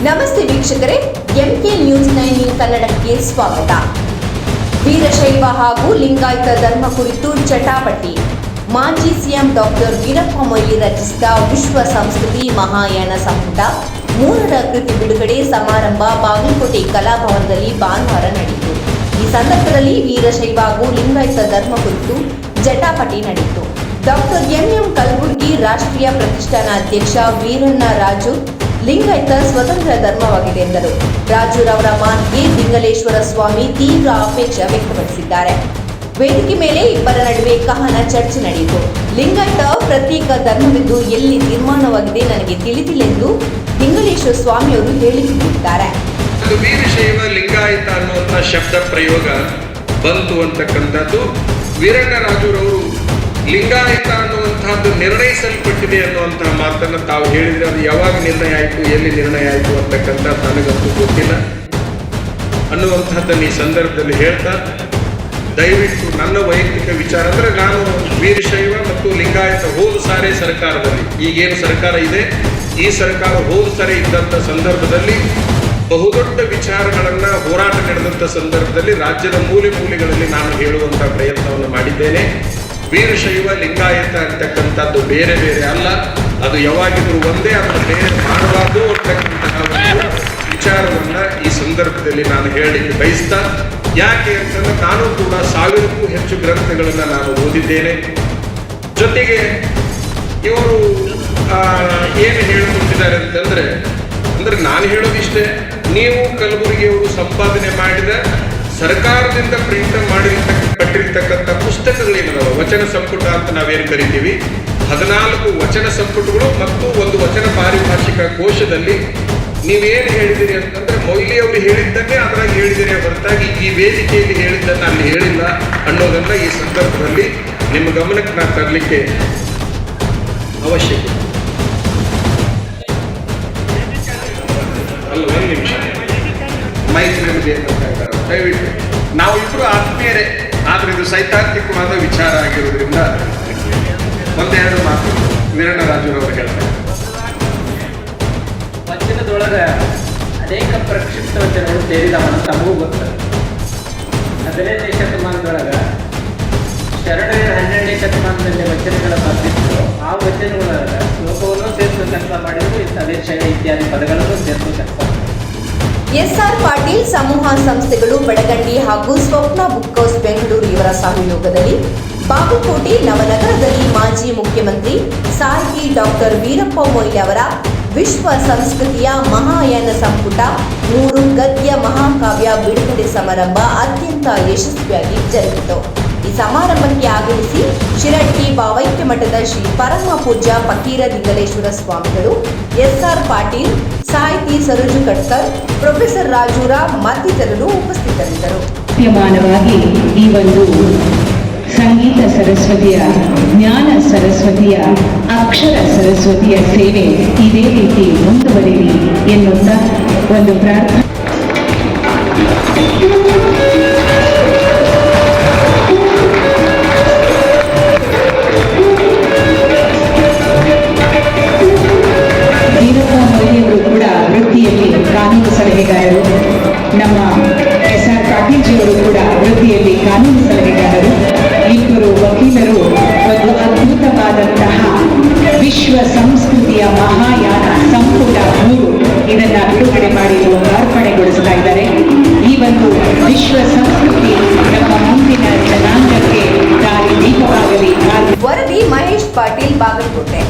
ನಮಸ್ತೆ ವೀಕ್ಷಕರೇ, MK news 9 ಕನ್ನಡಕ್ಕೆ ಸ್ವಾಗತ. ವೀರಶೈವ ಹಾಗೂ ಲಿಂಗಾಯತ ಧರ್ಮ ಕುರಿತು ಚಟಾಪಟಿ. ಮಾಜಿ ಸಿಎಂ ಡಾಕ್ಟರ್ ವೀರಪ್ಪ ಮೊಯ್ಲಿ ರಚಿಸಿದ ವಿಶ್ವ ಸಂಸ್ಕೃತಿ ಮಹಾಯಾನ ಸಂಪುಟ 3ರ ಕೃತಿ ಬಿಡುಗಡೆ ಸಮಾರಂಭ ಬಾಗಲಕೋಟೆ ಕಲಾಭವನದಲ್ಲಿ ಭಾನುವಾರ ನಡೆಯಿತು. ಈ ಸಂದರ್ಭದಲ್ಲಿ ವೀರಶೈವ ಹಾಗೂ ಲಿಂಗಾಯತ ಧರ್ಮ ಕುರಿತು ಜಟಾಪಟಿ ನಡೆಯಿತು. ಡಾಕ್ಟರ್ ಎಂಎಂ ಕಲಬುರ್ಗಿ ರಾಷ್ಟ್ರೀಯ ಪ್ರತಿಷ್ಠಾನ ಅಧ್ಯಕ್ಷ ವೀರಣ್ಣ ರಾಜು, ಲಿಂಗಾಯತ ಸ್ವತಂತ್ರ ಧರ್ಮವಾಗಿದೆ ಎಂದರು. ರಾಜುರವರ ಮಾತಿಗೆ ದಿಂಗಲೇಶ್ವರ ಸ್ವಾಮಿ ತೀವ್ರ ಆಕ್ಷೇಪ ವ್ಯಕ್ತಪಡಿಸಿದ್ದಾರೆ. ವೇದಿಕೆ ಮೇಲೆ ಇಬ್ಬರ ನಡುವೆ ಕಹನ ಚರ್ಚೆ ನಡೆಯಿತು. ಲಿಂಗಾಯತ ಪ್ರತ್ಯೇಕ ಧರ್ಮವೆಂದು ಎಲ್ಲಿ ತೀರ್ಮಾನವಾಗಿದೆ ನನಗೆ ತಿಳಿದಿಲ್ಲ ಎಂದು ದಿಂಗಲೇಶ್ವರ ಸ್ವಾಮಿ ಅವರು ಹೇಳಿದ್ದಾರೆ. ವೀರಶೈವ ಲಿಂಗಾಯತ ಅನ್ನುವಂಥ ಶಬ್ದ ಪ್ರಯೋಗ ಬಂತು ಅಂತಕ್ಕಂಥದ್ದು ವೀರಣ್ಣ ರಾಜುರವರು ಲಿಂಗಾಯತ ಅನ್ನುವಂತಹದ್ದು ನಿರ್ಣಯಿಸಲ್ಪಟ್ಟಿದೆ ಅನ್ನುವಂತಹ ಮಾತನ್ನು ತಾವು ಹೇಳಿದ್ರೆ ಅದು ಯಾವಾಗ ನಿರ್ಣಯ ಆಯಿತು, ಎಲ್ಲಿ ನಿರ್ಣಯ ಆಯಿತು ಅಂತಕ್ಕಂಥ ನನಗಂತೂ ಗೊತ್ತಿಲ್ಲ ಅನ್ನುವಂಥದ್ದನ್ನು ಈ ಸಂದರ್ಭದಲ್ಲಿ ಹೇಳ್ತಾ, ದಯವಿಟ್ಟು ನನ್ನ ವೈಯಕ್ತಿಕ ವಿಚಾರ ಅಂದರೆ ನಾನು ವೀರಶೈವ ಮತ್ತು ಲಿಂಗಾಯತ ಹೋದ ಸಾರಿ ಸರ್ಕಾರದಲ್ಲಿ, ಈಗೇನು ಸರ್ಕಾರ ಇದೆ ಈ ಸರ್ಕಾರ ಹೋದ ಸಾರಿ ಇದ್ದಂಥ ಸಂದರ್ಭದಲ್ಲಿ ಬಹುದೊಡ್ಡ ವಿಚಾರಗಳನ್ನು ಹೋರಾಟ ನಡೆದಂಥ ಸಂದರ್ಭದಲ್ಲಿ ರಾಜ್ಯದ ಮೂಲೆ ಮೂಲೆಗಳಲ್ಲಿ ನಾನು ಹೇಳುವಂಥ ಪ್ರಯತ್ನವನ್ನು ಮಾಡಿದ್ದೇನೆ. ವೀರಶೈವ ಲಿಂಗಾಯತ ಅಂತಕ್ಕಂಥದ್ದು ಬೇರೆ ಬೇರೆ ಅಲ್ಲ, ಅದು ಯಾವಾಗಿದ್ರೂ ಒಂದೇ, ಅದನ್ನು ಬೇರೆ ಮಾಡಬಾರ್ದು ಅಂತಕ್ಕಂತಹ ವಿಚಾರವನ್ನು ಈ ಸಂದರ್ಭದಲ್ಲಿ ನಾನು ಹೇಳಲಿಕ್ಕೆ ಬಯಸ್ತಾ, ಯಾಕೆ ಅಂತಂದ್ರೆ ನಾನು ಕೂಡ 1000ಕ್ಕೂ ಹೆಚ್ಚು ಗ್ರಂಥಗಳನ್ನು ನಾನು ಓದಿದ್ದೇನೆ. ಜೊತೆಗೆ ಇವರು ಏನು ಹೇಳಿಕೊಟ್ಟಿದ್ದಾರೆ ಅಂತಂದ್ರೆ ನಾನು ಹೇಳೋದಿಷ್ಟೇ, ನೀವು ಕಲಬುರಗಿಯವರು ಸಂಪಾದನೆ ಮಾಡಿದ ಸರ್ಕಾರದಿಂದ ಪ್ರಿಂಟ್ ಪಟ್ಟಿರ್ತಕ್ಕಂಥ ಪುಸ್ತಕಗಳೇನದಾವ, ವಚನ ಸಂಪುಟ ಅಂತ ನಾವೇನು ಕರಿತೀವಿ, 14 ವಚನ ಸಂಪುಟಗಳು ಮತ್ತು ಒಂದು ವಚನ ಪಾರಿಭಾಷಿಕ ಕೋಶದಲ್ಲಿ ನೀವೇನು ಹೇಳಿದಿರಿ ಅಂತಂದ್ರೆ ಮೊಯ್ಲಿ ಅವರು ಹೇಳಿದ್ದನ್ನೇ ಅದರಾಗಿ ಹೇಳಿದಿರಿ ಹೊರತಾಗಿ ಈ ವೇದಿಕೆಯಲ್ಲಿ ಹೇಳಿದ್ದನ್ನು ಅಲ್ಲಿ ಹೇಳಿಲ್ಲ ಅನ್ನೋದನ್ನ ಈ ಸಂದರ್ಭದಲ್ಲಿ ನಿಮ್ಮ ಗಮನಕ್ಕೆ ನಾನು ತರಲಿಕ್ಕೆ ಅವಶ್ಯಕ. ಅಲ್ಲ, ಒಂದು ನಿಮಿಷ ಮೈಕ್ ನಿಮಗೆ ದಯವಿಟ್ಟು, ನಾವು ಇಬ್ಬರು ಆತ್ಮೀಯರೇ, ಆದ್ರೆ ಇದು ಸೈದ್ಧಾಂತಿಕವಾದ ವಿಚಾರ ಆಗಿರೋದ್ರಿಂದ ಒಂದೆರಡು ಮಾತು ವೀರಣ್ಣ ರಾಜುರವರು ಹೇಳ್ತಾರೆ. ವಚನದೊಳಗ ಅನೇಕ ಪ್ರಕ್ಷಿಪ್ತ ವಚನಗಳು ಸೇರಿದವನ್ನ ತಮಗೂ ಗೊತ್ತದೆ. 15ನೇ ಶತಮಾನದೊಳಗ ಶರಣರ 12ನೇ ಶತಮಾನದಲ್ಲಿ ವಚನಗಳ ಬರ್ತಿದ್ರು. ಆ ವಚನಗಳೊಳಗ ಶ್ಲೋಕವನ್ನು ಸೇರಿಸುವ ಕೆಲಸ ಮಾಡಿದ್ರು, ತದೇಶಯ ಇತ್ಯಾದಿ ಪದಗಳನ್ನು ಸೇರಿಸುವ ಕೆಲಸ. ಎಸ್ಆರ್ ಪಾಟೀಲ್ ಸಮೂಹ ಸಂಸ್ಥೆಗಳು ಬೆಳಗಂಡಿ ಹಾಗೂ ಸ್ವಪ್ನ ಬುಕ್ ಹೌಸ್ ಬೆಂಗಳೂರು ಇವರ ಸಹಯೋಗದಲ್ಲಿ ಬಾಗಲಕೋಟೆ ನವನಗರದಲ್ಲಿ ಮಾಜಿ ಮುಖ್ಯಮಂತ್ರಿ ಸಾಹಿತಿ ಡಾಕ್ಟರ್ ವೀರಪ್ಪ ಮೊಯ್ಲಿ ಅವರ ವಿಶ್ವ ಸಂಸ್ಕೃತಿಯ ಮಹಾಯಾನ ಸಂಪುಟ 3 ಗದ್ಯ ಮಹಾಕಾವ್ಯ ಬಿಡುಗಡೆ ಸಮಾರಂಭ ಅತ್ಯಂತ ಯಶಸ್ವಿಯಾಗಿ ಜರುಗಿತು. ಈ ಸಮಾರಂಭಕ್ಕೆ ಆಗಮಿಸಿ ಶಿರಟ್ಟಿ ಭಾವೈಕ್ಯ ಮಠದ ಶ್ರೀ ಪರಮ ಪೂಜ್ಯ ಫಕೀರ ದಿಂಗಲೇಶ್ವರ ಸ್ವಾಮಿಗಳು, ಎಸ್ಆರ್ ಪಾಟೀಲ್, ಸಾಹಿತಿ ಸರೋಜು ಕಟ್ಕರ್, ಪ್ರೊಫೆಸರ್ ರಾಜುರಾವ್ ಮತ್ತಿತರರು ಉಪಸ್ಥಿತರಿದ್ದರು. ವಿದ್ಯಮಾನವಾಗಿ ಈ ಒಂದು ಸಂಗೀತ ಸರಸ್ವತಿಯ, ಜ್ಞಾನ ಸರಸ್ವತಿಯ, ಅಕ್ಷರ ಸರಸ್ವತಿಯ ಸೇವೆ ಇದೇ ರೀತಿ ಮುಂದುವರಿಯಲಿ ಎನ್ನುತ್ತಾ ಒಂದು ಪ್ರಾರ್ಥನೆ. ವೀರಪ್ಪ ಮೊಯ್ಲಿಯವರು ಕೂಡ ವೃತ್ತಿಯಲ್ಲಿ ಕಾನೂನು ಸಲಹೆಗಾರರು. ನಮ್ಮ ಎಸ್ಆರ್ ಪಾಟೀಲ್ಜಿಯವರು ಕೂಡ ವೃತ್ತಿಯಲ್ಲಿ ಕಾನೂನು ಸಲಹೆಗಾರರು. ಇಬ್ಬರು ವಕೀಲರು ಒಂದು ಅದ್ಭುತವಾದಂತಹ ವಿಶ್ವ ಸಂಸ್ಕೃತಿಯ ಮಹಾಯಾನ ಸಂಪುಟ 3 ಇದನ್ನ ಬಿಡುಗಡೆ ಮಾಡಿ ಲೋಕಾರ್ಪಣೆಗೊಳಿಸ್ತಾ ಇದ್ದಾರೆ. ಈ ಒಂದು ವಿಶ್ವ ಸಂಸ್ಕೃತಿ ನಮ್ಮ ಮುಂದಿನ ಜನಾಂಗಕ್ಕೆ ದಾರಿ ದೀಪವಾಗಲಿ. ವರದಿ ಮಹೇಶ್ ಪಾಟೀಲ್, ಬಾಗಲಕೋಟೆ.